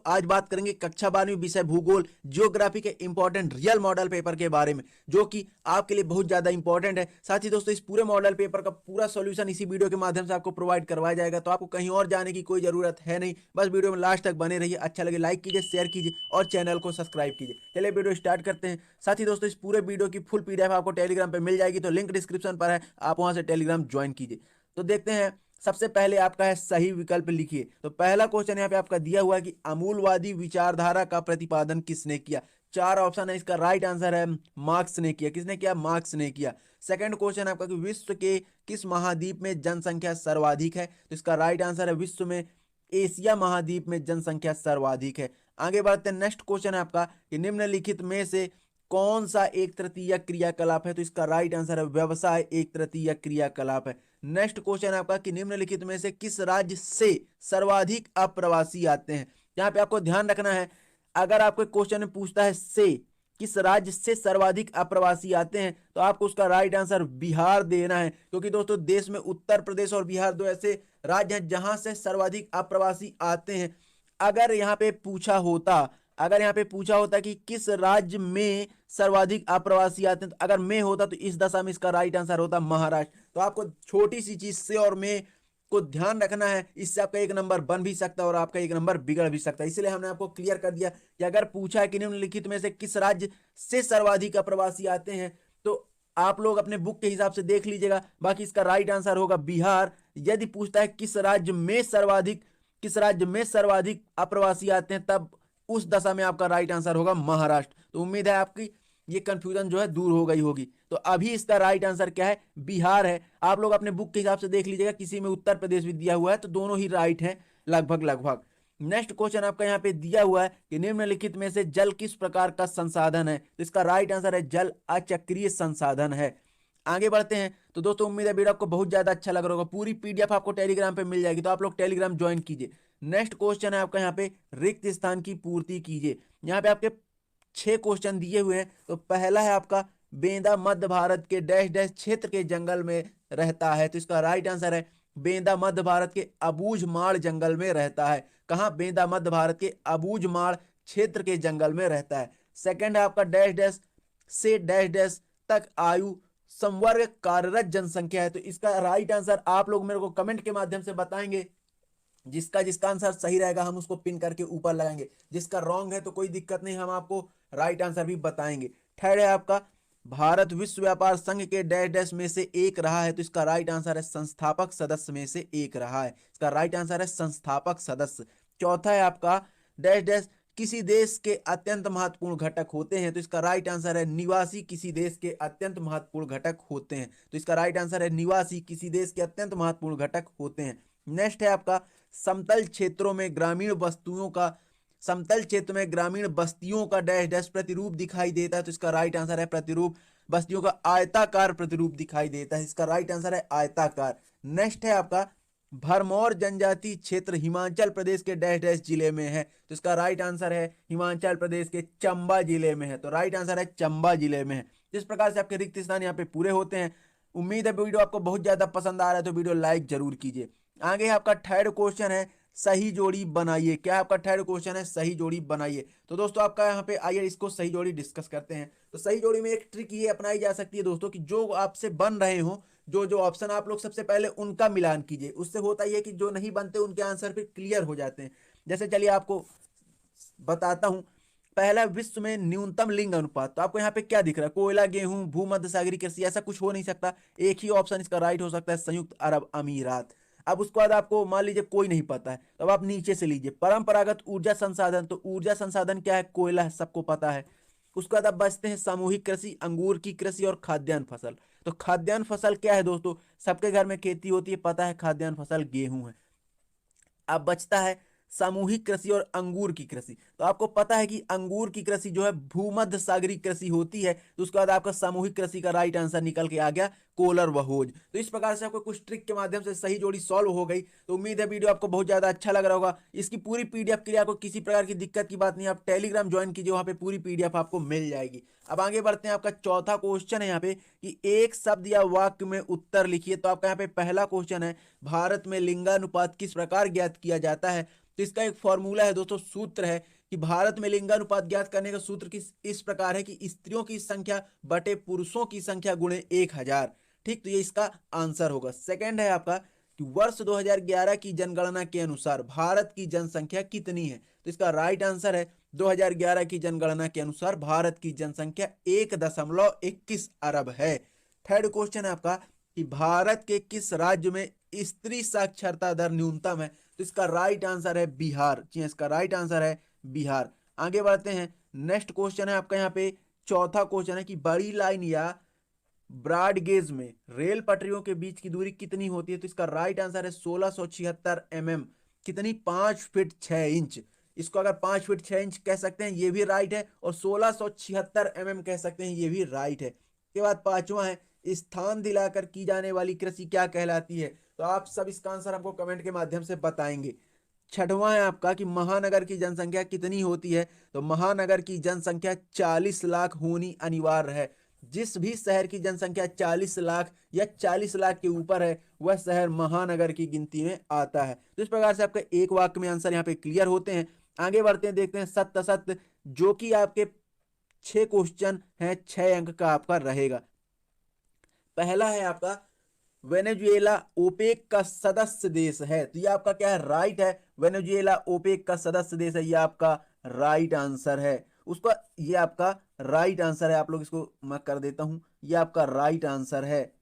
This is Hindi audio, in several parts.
आज बात करेंगे कक्षा 12वीं विषय भूगोल ज्योग्राफी के इंपॉर्टेंट रियल मॉडल पेपर के बारे में, जो कि आपके लिए बहुत ज्यादा इंपॉर्टेंट है। साथ ही दोस्तों इस पूरे मॉडल पेपर का पूरा सॉल्यूशन इसी वीडियो के माध्यम से आपको प्रोवाइड करवाया जाएगा, तो आपको कहीं और जाने की कोई जरूरत है नहीं। बस वीडियो में लास्ट तक बने रहिए। अच्छा लगे लाइक कीजिए, शेयर कीजिए और चैनल को सब्सक्राइब कीजिए। चलिए वीडियो स्टार्ट करते हैं। साथ ही दोस्तों इस पूरे वीडियो की फुल पीडीएफ आपको टेलीग्राम पे मिल जाएगी, तो लिंक डिस्क्रिप्शन पर है, आप वहां से टेलीग्राम ज्वाइन कीजिए। तो देखते हैं, सबसे पहले आपका है सही विकल्प लिखिए। तो पहला क्वेश्चन यहाँ पे आपका दिया हुआ है कि अमूलवादी विचारधारा का प्रतिपादन किसने किया। चार ऑप्शन है, इसका राइट आंसर है मार्क्स ने किया। किसने किया? मार्क्स ने किया। सेकंड क्वेश्चन आपका कि विश्व के किस महाद्वीप में जनसंख्या सर्वाधिक है, तो इसका राइट आंसर है विश्व में एशिया महाद्वीप में जनसंख्या सर्वाधिक है। आगे बढ़ते हैं, नेक्स्ट क्वेश्चन है आपका कि निम्नलिखित में से कौन सा एक तृतीय क्रियाकलाप है, तो इसका राइट आंसर है व्यवसाय एक तृतीय क्रियाकलाप है। नेक्स्ट क्वेश्चन है आपका कि निम्नलिखित में से किस राज्य से सर्वाधिक अप्रवासी आते हैं। यहाँ पे आपको ध्यान रखना है, अगर आपको क्वेश्चन में पूछता है से किस राज्य से सर्वाधिक अप्रवासी आते हैं, तो आपको उसका राइट आंसर बिहार देना है, क्योंकि दोस्तों देश में उत्तर प्रदेश और बिहार दो ऐसे राज्य हैं जहां से सर्वाधिक अप्रवासी आते हैं। अगर यहाँ पे पूछा होता कि किस राज्य में सर्वाधिक अप्रवासी आते हैं, तो अगर में होता तो इस दशा में इसका राइट आंसर होता महाराष्ट्र। तो आपको छोटी सी चीज से और में को ध्यान रखना है, इससे आपका एक नंबर बन भी सकता है और आपका एक नंबर बिगड़ भी सकता है। इसलिए हमने आपको क्लियर कर दिया कि अगर पूछा है कि निम्नलिखित में से किस राज्य से सर्वाधिक अप्रवासी आते हैं, तो आप लोग अपने बुक के हिसाब से देख लीजिएगा, बाकी इसका राइट आंसर होगा बिहार। यदि पूछता है किस राज्य में सर्वाधिक अप्रवासी आते हैं, तब उस दशा में आपका राइट आंसर होगा महाराष्ट्र। तो उम्मीद है आपकी ये कंफ्यूजन जो है दूर हो गई होगी। तो अभी इसका राइट आंसर क्या है? बिहार है। आप लोग अपने बुक के हिसाब से देख लीजिएगा, किसी में उत्तर प्रदेश भी दिया हुआ है, तो दोनों ही राइट है लगभग। नेक्स्ट क्वेश्चन आपका यहाँ पे दिया हुआ है कि निम्नलिखित में से जल किस प्रकार का संसाधन है, तो इसका राइट आंसर है जल अचक्रीय संसाधन है। आगे बढ़ते हैं। तो दोस्तों उम्मीद है वीडियो आपको बहुत ज्यादा अच्छा लग रहा होगा। पूरी पीडीएफ आपको टेलीग्राम पे मिल जाएगी, तो आप लोग टेलीग्राम ज्वाइन कीजिए। नेक्स्ट क्वेश्चन है आपका यहाँ पे रिक्त स्थान की पूर्ति कीजिए। यहाँ पे आपके 6 क्वेश्चन दिए हुए हैं। तो पहला है आपका बेंदा मध्य भारत के डैश डैश क्षेत्र के जंगल में रहता है, तो इसका राइट आंसर है बेंदा मध्य भारत के अबूझमाड़ जंगल में रहता है। कहां? बेंदा मध्य भारत के अबूझमाड़ क्षेत्र के जंगल में रहता है। सेकंड है आपका डैश डैश से डैश डैश तक आयु संवर्ग कार्यरत जनसंख्या है, तो इसका राइट आंसर आप लोग मेरे को कमेंट के माध्यम से बताएंगे। जिसका आंसर सही रहेगा हम उसको पिन करके ऊपर लगाएंगे, जिसका रॉन्ग है तो कोई दिक्कत नहीं, हम आपको राइट आंसर भी बताएंगे। थर्ड है आपका भारत विश्व व्यापार संघ के डैश डैश में से एक रहा है, तो इसका राइट आंसर है संस्थापक सदस्य में से एक रहा है। इसका राइट आंसर है संस्थापक सदस्य। चौथा है आपका डैश डैश किसी देश के अत्यंत महत्वपूर्ण घटक होते हैं, तो इसका राइट आंसर है निवासी किसी देश के अत्यंत महत्वपूर्ण घटक होते हैं। तो इसका राइट आंसर है निवासी किसी देश के अत्यंत महत्वपूर्ण घटक होते हैं। नेक्स्ट है आपका समतल क्षेत्रों में ग्रामीण बस्तियों का डैश डैश प्रतिरूप दिखाई देता है, तो इसका राइट आंसर है प्रतिरूप बस्तियों का आयताकार प्रतिरूप दिखाई देता है। इसका राइट आंसर है आयताकार। नेक्स्ट है आपका भरमौर जनजाति क्षेत्र हिमाचल प्रदेश के डैश डैश जिले में है, तो इसका राइट आंसर है हिमाचल प्रदेश के चंबा जिले में है। तो राइट आंसर है चंबा जिले में है। इस प्रकार से आपके रिक्त स्थान यहाँ पे पूरे होते हैं। उम्मीद है वीडियो आपको बहुत ज्यादा पसंद आ रहा है, तो वीडियो लाइक जरूर कीजिए। आगे आपका थर्ड क्वेश्चन है सही जोड़ी बनाइए। क्या आपका थर्ड क्वेश्चन है सही जोड़ी बनाइए। तो दोस्तों आपका यहाँ पे आइए इसको सही जोड़ी डिस्कस करते हैं। तो सही जोड़ी में एक ट्रिक ये अपनाई जा सकती है दोस्तों कि जो आपसे बन रहे हो, जो ऑप्शन आप लोग सबसे पहले उनका मिलान कीजिए। उससे होता यह कि जो नहीं बनते उनके आंसर फिर क्लियर हो जाते हैं। जैसे चलिए आपको बताता हूं। पहला विश्व में न्यूनतम लिंग अनुपात, तो आपको यहाँ पे क्या दिख रहा है? कोयला, गेहूं, भूमध्य सागरीय कृषि, ऐसा कुछ हो नहीं सकता। एक ही ऑप्शन इसका राइट हो सकता है संयुक्त अरब अमीरात। अब उसके बाद आपको मान लीजिए कोई नहीं पता है, तो अब आप नीचे से लीजिए परंपरागत ऊर्जा संसाधन। तो ऊर्जा संसाधन क्या है? कोयला है, सबको पता है। उसके बाद अब बचते हैं सामूहिक कृषि, अंगूर की कृषि और खाद्यान्न फसल। तो खाद्यान्न फसल क्या है दोस्तों? सबके घर में खेती होती है, पता है खाद्यान्न फसल गेहूं है। अब बचता है सामूहिक कृषि और अंगूर की कृषि। तो आपको पता है कि अंगूर की कृषि जो है भूमध्य सागरीय कृषि होती है, तो उसके बाद आपका सामूहिक कृषि का राइट आंसर निकल के आ गया कोलर व होज। तो इस प्रकार से आपको कुछ ट्रिक के माध्यम से सही जोड़ी सॉल्व हो गई। तो उम्मीद है वीडियो आपको बहुत ज्यादा अच्छा लग रहा होगा। इसकी पूरी पीडीएफ के लिए आपको किसी प्रकार की दिक्कत की बात नहीं, आप टेलीग्राम ज्वाइन कीजिए, वहां पे पूरी पीडीएफ आपको मिल जाएगी। अब आगे बढ़ते हैं। आपका चौथा क्वेश्चन है यहाँ पे कि एक शब्द या वाक्य में उत्तर लिखिए। तो आपका यहाँ पे पहला क्वेश्चन है भारत में लिंगानुपात किस प्रकार ज्ञात किया जाता है, तो इसका एक फॉर्मूला है दोस्तों, सूत्र है कि भारत में लिंगानुपात ज्ञात करने का सूत्र इस प्रकार है कि स्त्रियों की संख्या बटे पुरुषों की संख्या गुणे 1000। ठीक, तो ये इसका आंसर होगा। सेकंड है आपका कि वर्ष 2011 की जनगणना के अनुसार भारत की जनसंख्या कितनी है, तो इसका राइट आंसर है 2011 की जनगणना के अनुसार भारत की जनसंख्या 1.21 अरब है। थर्ड क्वेश्चन है आपका कि भारत के किस राज्य में स्त्री साक्षरता दर न्यूनतम है, तो इसका राइट आंसर है बिहार। जी, इसका राइट आंसर है बिहार। आगे बढ़ते हैं, नेक्स्ट क्वेश्चन है आपका यहाँ पे चौथा क्वेश्चन है कि बड़ी लाइन या ब्रॉड गेज में रेल पटरियों के बीच की दूरी कितनी होती है, तो इसका राइट आंसर है 1676 mm। कितनी? 5 फीट 6 इंच। इसको अगर 5 फीट 6 इंच कह सकते हैं, ये भी राइट है, और 1676 mm कह सकते हैं, ये भी राइट है। के बाद पांचवा है स्थान दिलाकर की जाने वाली कृषि क्या कहलाती है, तो आप सब इसका आंसर हमको कमेंट के माध्यम से बताएंगे। छठवां है आपका कि महानगर की जनसंख्या कितनी होती है, तो महानगर की जनसंख्या 40 लाख होनी अनिवार्य है। जिस भी शहर की जनसंख्या 40 लाख या 40 लाख के ऊपर है, वह शहर महानगर की गिनती में आता है। तो इस प्रकार से आपका एक वाक्य में आंसर यहाँ पे क्लियर होते हैं। आगे बढ़ते हैं, देखते हैं सत्य असत्य, जो कि आपके 6 क्वेश्चन है, 6 अंक का आपका रहेगा। पहला है आपका वेनेजुएला ओपेक का सदस्य देश है, तो ये आपका क्या है? राइट है। वेनेजुएला ओपेक का सदस्य देश है, ये आपका राइट आंसर है। उसका ये आपका राइट आंसर है। आप लोग इसको मैं कर देता हूं, ये आपका राइट आंसर है।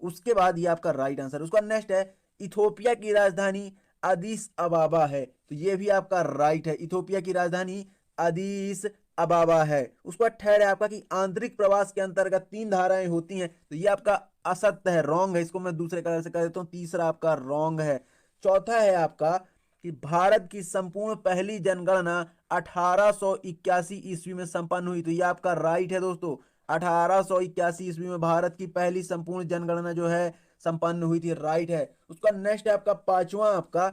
उसके बाद ये आपका राइट आंसर। उसका नेक्स्ट है इथोपिया की राजधानी अदीस अबाबा है, तो ये भी आपका राइट है। इथोपिया की राजधानी अदीस अबाबा है। उसका थर्ड है आपका कि आंतरिक प्रवास के अंतर्गत 3 धाराएं होती हैं, तो ये आपका असत्य है, रॉन्ग है। इसको मैं दूसरे कलर से कर देता हूं, तीसरा आपका रॉन्ग है। चौथा है आपका कि भारत की संपूर्ण पहली जनगणना 1881 ईस्वी में संपन्न हुई, तो ये आपका राइट है दोस्तों। 1881 ईस्वी में भारत की पहली संपूर्ण जनगणना जो है संपन्न हुई थी, राइट है। उसका नेक्स्ट है आपका पांचवा आपका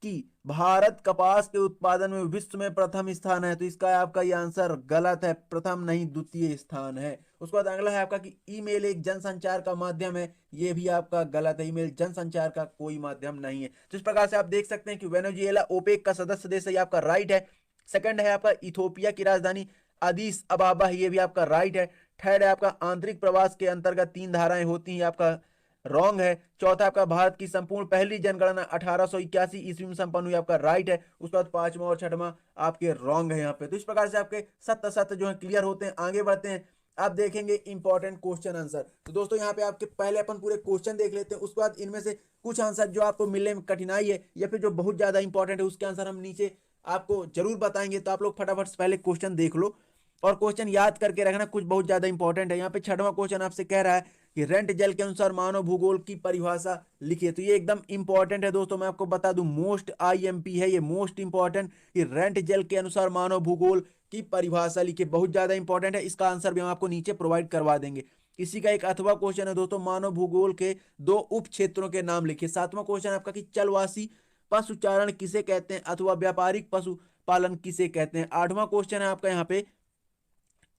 कि भारत कपास के उत्पादन में विश्व में प्रथम स्थान है, तो इसका आपका ये आंसर गलत है, प्रथम नहीं द्वितीय स्थान है। उसके बाद अगला है आपका कि ईमेल एक जनसंचार का माध्यम है, ये भी आपका गलत है। ईमेल जनसंचार का कोई माध्यम नहीं है। तो इस प्रकार से आप देख सकते हैं कि वेनेजुएला ओपेक का सदस्य देश है, ये आपका राइट है। सेकंड है आपका इथोपिया की राजधानी अदीस अबाबा है, ये भी आपका राइट है। थर्ड है आपका आंतरिक प्रवास के अंतर्गत 3 धाराएं होती हैं, आपका रॉन्ग है। चौथा आपका भारत की संपूर्ण पहली जनगणना 1881 ईस्वी में संपन्न हुई, आपका राइट है। उसके बाद पांचवा और छठवां आपके रॉन्ग है यहाँ पे। तो इस प्रकार से आपके सत्य सत्य जो है क्लियर होते हैं। आगे बढ़ते हैं, आप देखेंगे इंपॉर्टेंट क्वेश्चन आंसर। तो दोस्तों यहाँ पे आपके पहले अपन पूरे क्वेश्चन देख लेते हैं, उसके बाद इनमें से कुछ आंसर जो आपको मिलने में कठिनाई है या फिर जो बहुत ज्यादा इंपॉर्टेंट है, उसके आंसर हम नीचे आपको जरूर बताएंगे। तो आप लोग फटाफट से पहले क्वेश्चन देख लो और क्वेश्चन याद करके रखना, कुछ बहुत ज्यादा इंपॉर्टेंट है। यहाँ पे छठवां क्वेश्चन आपसे कह रहा है कि रेंट जल के अनुसार मानव भूगोल की परिभाषा लिखिए, तो ये एकदम इंपॉर्टेंट है दोस्तों। मैं आपको बता दूं, मोस्ट आईएमपी है ये, मोस्ट इंपॉर्टेंट कि रेंट जल के अनुसार मानव भूगोल की परिभाषा लिखिए, बहुत ज्यादा इंपॉर्टेंट है। इसका आंसर भी हम आपको नीचे प्रोवाइड करवा देंगे। इसी का एक अथवा क्वेश्चन है दोस्तों, मानव भूगोल के 2 उप क्षेत्रों के नाम लिखिए। सातवां क्वेश्चन आपका कि चलवासी पशुचारण किसे कहते हैं अथवा व्यापारिक पशु पालन किसे कहते हैं। आठवां क्वेश्चन है आपका यहाँ पे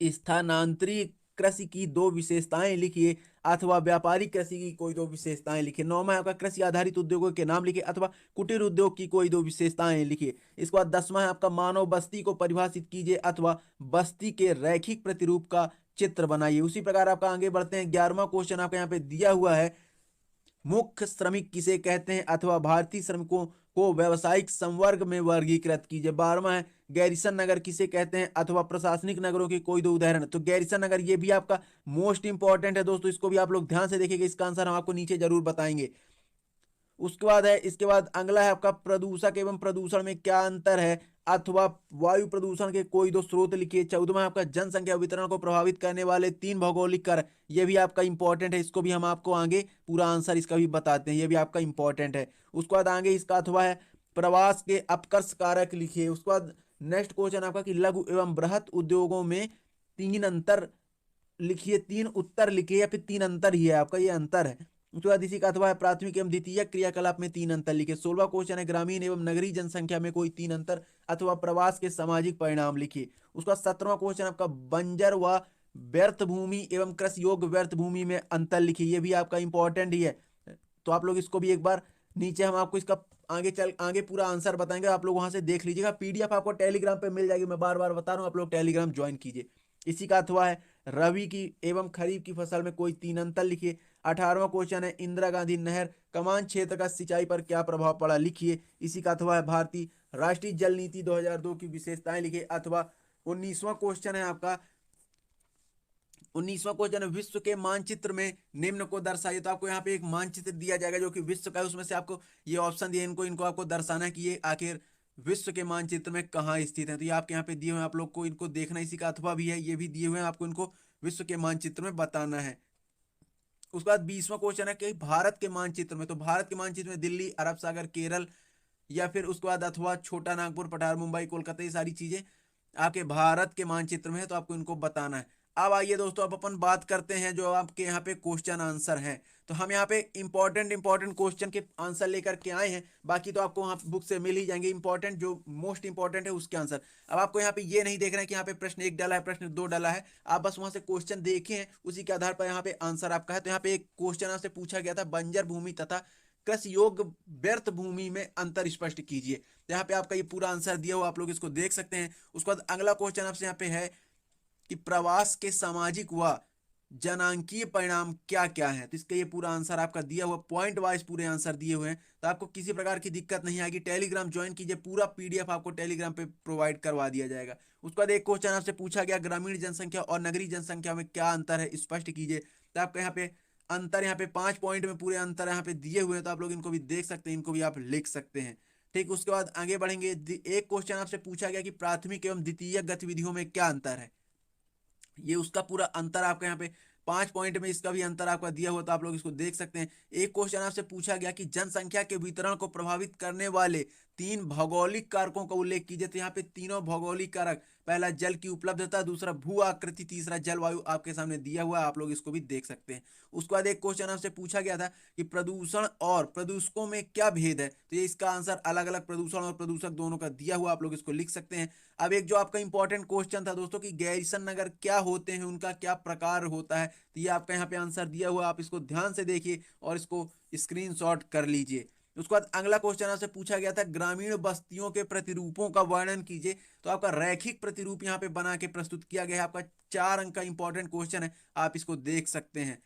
स्थानांतरी कृषि की 2 विशेषताएं लिखिए अथवा व्यापारिक कृषि की कोई 2 विशेषताएं लिखिए। नौवां है आपका कृषि आधारित उद्योगों के नाम लिखिए अथवा कुटीर उद्योग की कोई 2 विशेषताएं लिखिए। इसके बाद 10वां है आपका मानव बस्ती को परिभाषित कीजिए अथवा बस्ती के रैखिक प्रतिरूप का चित्र बनाइए। उसी प्रकार आपका आगे बढ़ते हैं, 11वां क्वेश्चन आपका यहाँ पे दिया हुआ है मुख्य श्रमिक किसे कहते हैं अथवा भारतीय श्रमिकों को व्यावसायिक संवर्ग में वर्गीकृत कीजिए। 12वां है गैरिसन नगर किसे कहते हैं अथवा प्रशासनिक नगरों के कोई 2 उदाहरण। तो गैरिसन नगर ये भी आपका मोस्ट इंपॉर्टेंट है दोस्तों, इसको भी आप लोग ध्यान से देखिएगा, इसका आंसर हम आपको नीचे जरूर बताएंगे। उसके बाद है, इसके बाद अगला है आपका प्रदूषक एवं प्रदूषण में क्या अंतर है अथवा वायु प्रदूषण के कोई 2 स्रोत लिखिए। 14वां आपका जनसंख्या वितरण को प्रभावित करने वाले 3 भौगोलिक कारक, ये भी आपका इंपॉर्टेंट है, इसको भी हम आपको आगे पूरा आंसर इसका भी बताते हैं, ये भी आपका इंपॉर्टेंट है। उसके बाद आगे इसका अथवा है प्रवास के अपकर्ष कारक लिखिए। उसके बाद नेक्स्ट क्वेश्चन आपका कि लघु एवं बृहत उद्योगों में 3 अंतर लिखिए, 3 उत्तर लिखिए या फिर 3 अंतर ही है आपका, ये अंतर है। उसके बाद इसी का अथवा है प्राथमिक एवं द्वितीय क्रियाकलाप में 3 अंतर लिखिए। 16वां क्वेश्चन है ग्रामीण एवं नगरीय जनसंख्या में कोई 3 अंतर अथवा प्रवास के सामाजिक परिणाम लिखिए। उसका 17वां क्वेश्चन आपका बंजर व व्यर्थ भूमि एवं कृषि योग्य व्यर्थ भूमि में अंतर लिखिए, ये भी आपका इंपॉर्टेंट ही है। तो आप लोग इसको भी एक बार नीचे हम आपको इसका आगे पूरा आंसर बताएंगे, आप लोग वहां से देख लीजिएगा। पीडीएफ आपको टेलीग्राम पे मिल जाएगी, मैं बार बार बता रहा हूँ, आप लोग टेलीग्राम ज्वाइन कीजिए। इसी का अथवा है रबी की एवं खरीफ की फसल में कोई तीन अंतर लिखिए। 18वां क्वेश्चन है इंदिरा गांधी नहर कमान क्षेत्र का सिंचाई पर क्या प्रभाव पड़ा, लिखिए। इसी का अथवा है भारतीय राष्ट्रीय जल नीति 2002 की विशेषताएं लिखिए। अथवा 19वां क्वेश्चन है आपका, 19वां क्वेश्चन है विश्व के मानचित्र में निम्न को दर्शाइए। तो आपको यहाँ पे एक मानचित्र दिया जाएगा जो कि विश्व का है, उसमें से आपको ये ऑप्शन दिए, इनको इनको आपको दर्शाना है कि ये आखिर विश्व के मानचित्र में कहाँ स्थित है। तो ये आपके यहाँ पे दिए हुए हैं, आप लोग को इनको देखना। इसी का अथवा भी है, ये भी दिए हुए हैं, आपको इनको विश्व के मानचित्र में बताना है। उसके बाद 20वां क्वेश्चन है कि भारत के मानचित्र में, तो भारत के मानचित्र में दिल्ली, अरब सागर, केरल, या फिर उसके बाद अथवा छोटा नागपुर, पठार, मुंबई, कोलकाता, ये सारी चीजें आपके भारत के मानचित्र में है, तो आपको इनको बताना है। अब आइए दोस्तों, अब अपन बात करते हैं जो आपके यहाँ पे क्वेश्चन आंसर हैं। तो हम यहाँ पे इंपॉर्टेंट क्वेश्चन के आंसर लेकर के आए हैं, बाकी तो आपको वहाँ बुक से मिल ही जाएंगे। इंपॉर्टेंट जो मोस्ट इंपॉर्टेंट है उसके आंसर। अब आपको यहाँ पे ये नहीं देखना है कि यहाँ पे प्रश्न 1 डाला है, प्रश्न 2 डाला है, आप बस वहां से क्वेश्चन देखे हैं, उसी के आधार पर यहाँ पे आंसर आपका है। तो यहाँ पे एक क्वेश्चन आपसे पूछा गया था, बंजर भूमि तथा कृषि योग्य व्यर्थ भूमि में अंतर स्पष्ट कीजिए। यहाँ पे आपका ये पूरा आंसर दिया हुआ, आप लोग इसको देख सकते हैं। उसके बाद अगला क्वेश्चन आपसे यहाँ पे है कि प्रवास के सामाजिक व जनांकीय परिणाम क्या क्या है। तो इसका ये पूरा आंसर आपका दिया हुआ, पॉइंट वाइज पूरे आंसर दिए हुए हैं, तो आपको किसी प्रकार की दिक्कत नहीं आएगी। टेलीग्राम ज्वाइन कीजिए, पूरा पीडीएफ आपको टेलीग्राम पे प्रोवाइड करवा दिया जाएगा। उसके बाद एक क्वेश्चन आपसे पूछा गया ग्रामीण जनसंख्या और नगरीय जनसंख्या में क्या अंतर है, स्पष्ट कीजिए। तो आपका यहाँ पे अंतर, यहाँ पे 5 पॉइंट में पूरे अंतर यहाँ पे दिए हुए हैं, तो आप लोग इनको भी देख सकते हैं, इनको भी आप लिख सकते हैं। ठीक, उसके बाद आगे बढ़ेंगे। एक क्वेश्चन आपसे पूछा गया कि प्राथमिक एवं द्वितीयक गतिविधियों में क्या अंतर है, ये उसका पूरा अंतर आपका यहाँ पे 5 पॉइंट में इसका भी अंतर आपका दिया हुआ, तो आप लोग इसको देख सकते हैं। एक क्वेश्चन आपसे पूछा गया कि जनसंख्या के वितरण को प्रभावित करने वाले 3 भौगोलिक कारकों का उल्लेख कीजिए। तो यहाँ पे तीनों भौगोलिक कारक, पहला जल की उपलब्धता, दूसरा भू आकृति, तीसरा जलवायु आपके सामने दिया हुआ है, आप लोग इसको भी देख सकते हैं। उसके बाद एक क्वेश्चन आपसे पूछा गया था कि प्रदूषण और प्रदूषकों में क्या भेद है। तो ये इसका आंसर अलग अलग प्रदूषण और प्रदूषक दोनों का दिया हुआ, आप लोग इसको लिख सकते हैं। अब एक जो आपका इंपॉर्टेंट क्वेश्चन था दोस्तों कि गैरीसन नगर क्या होते हैं, उनका क्या प्रकार होता है, तो ये आपका यहाँ पे आंसर दिया हुआ, आप इसको ध्यान से देखिए और इसको स्क्रीनशॉट कर लीजिए। उसके बाद अगला क्वेश्चन आपसे पूछा गया था ग्रामीण बस्तियों के प्रतिरूपों का वर्णन कीजिए। तो आपका रैखिक प्रतिरूप यहाँ पे बना के प्रस्तुत किया गया है, आपका 4 अंक का इंपॉर्टेंट क्वेश्चन है, आप इसको देख सकते हैं।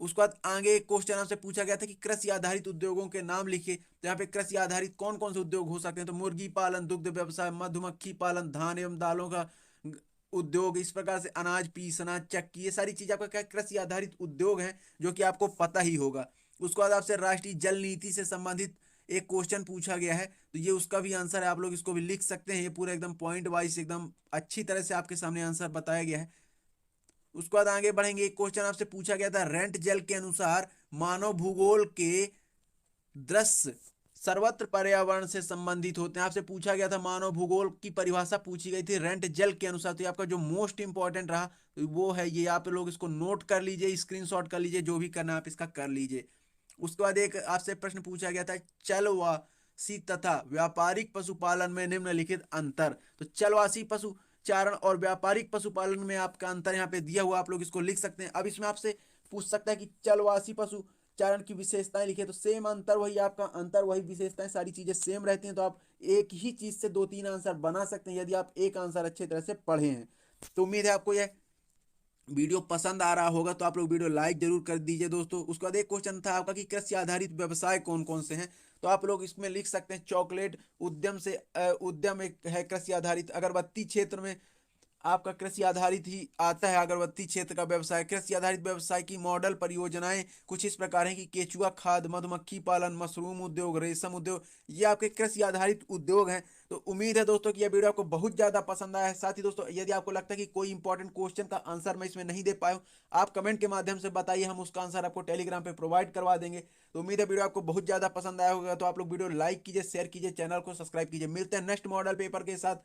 उसके बाद आगे एक क्वेश्चन आपसे पूछा गया था कि कृषि आधारित उद्योगों के नाम लिखिए। तो यहाँ पे कृषि आधारित कौन कौन से उद्योग हो सकते हैं, तो मुर्गी पालन, दुग्ध व्यवसाय, मधुमक्खी पालन, धान एवं दालों का उद्योग, इस प्रकार से अनाज पीसना, चक्की, ये सारी चीज आपका क्या कृषि आधारित उद्योग है, जो कि आपको पता ही होगा। उसके बाद आपसे राष्ट्रीय जल नीति से संबंधित एक क्वेश्चन पूछा गया है, तो ये उसका भी आंसर है, आप लोग इसको भी लिख सकते हैं। ये पूरा एकदम पॉइंट वाइज एकदम अच्छी तरह से आपके सामने आंसर बताया गया है। उसके बाद आगे बढ़ेंगे। एक क्वेश्चन आपसे पूछा गया था रेंट जल के अनुसार मानव भूगोल के दृश्य सर्वत्र पर्यावरण से संबंधित होते हैं। आपसे पूछा गया था मानव भूगोल की परिभाषा पूछी गई थी रेंट जल के अनुसार। तो आपका जो मोस्ट इंपॉर्टेंट रहा वो है ये, आप लोग इसको नोट कर लीजिए, स्क्रीनशॉट कर लीजिए, जो भी करना आप इसका कर लीजिए। उसके बाद एक आपसे प्रश्न पूछा गया था चलवासी तथा व्यापारिक पशुपालन में निम्नलिखित अंतर। तो चलवासी पशु चारण और व्यापारिक पशुपालन में आपका अंतर यहाँ पे दिया हुआ, आप लोग इसको लिख सकते हैं। अब इसमें आपसे पूछ सकता है कि चलवासी पशु चारण की विशेषताएं लिखे। तो सेम अंतर वही, आपका अंतर वही, विशेषताएं सारी चीजें सेम रहती हैं। तो आप एक ही चीज से 2-3 आंसर बना सकते हैं यदि आप एक आंसर अच्छे तरह से पढ़े हैं। तो उम्मीद है आपको यह वीडियो पसंद आ रहा होगा, तो आप लोग वीडियो लाइक जरूर कर दीजिए दोस्तों। उसके बाद एक क्वेश्चन था आपका कि कृषि आधारित व्यवसाय कौन कौन से हैं। तो आप लोग इसमें लिख सकते हैं चॉकलेट उद्यम से उद्यम एक है कृषि आधारित, अगरबत्ती क्षेत्र में आपका कृषि आधारित ही आता है, अगरबत्ती क्षेत्र का व्यवसाय। कृषि आधारित व्यवसाय की मॉडल परियोजनाएं कुछ इस प्रकार हैं कि केचुआ खाद, मधुमक्खी पालन, मशरूम उद्योग, रेशम उद्योग, ये आपके कृषि आधारित उद्योग हैं। तो उम्मीद है दोस्तों कि यह वीडियो आपको बहुत ज्यादा पसंद आया है। साथ ही दोस्तों यदि आपको लगता है कि कोई इंपॉर्टेंट क्वेश्चन का आंसर मैं इसमें नहीं दे पाया हूं, आप कमेंट के माध्यम से बताइए, हम उसका आंसर आपको टेलीग्राम पे प्रोवाइड करवा देंगे। तो उम्मीद है वीडियो आपको बहुत ज्यादा पसंद आया होगा। तो आप लोग वीडियो लाइक कीजिए, शेयर कीजिए, चैनल को सब्सक्राइब कीजिए। मिलते हैं नेक्स्ट मॉडल पेपर के साथ।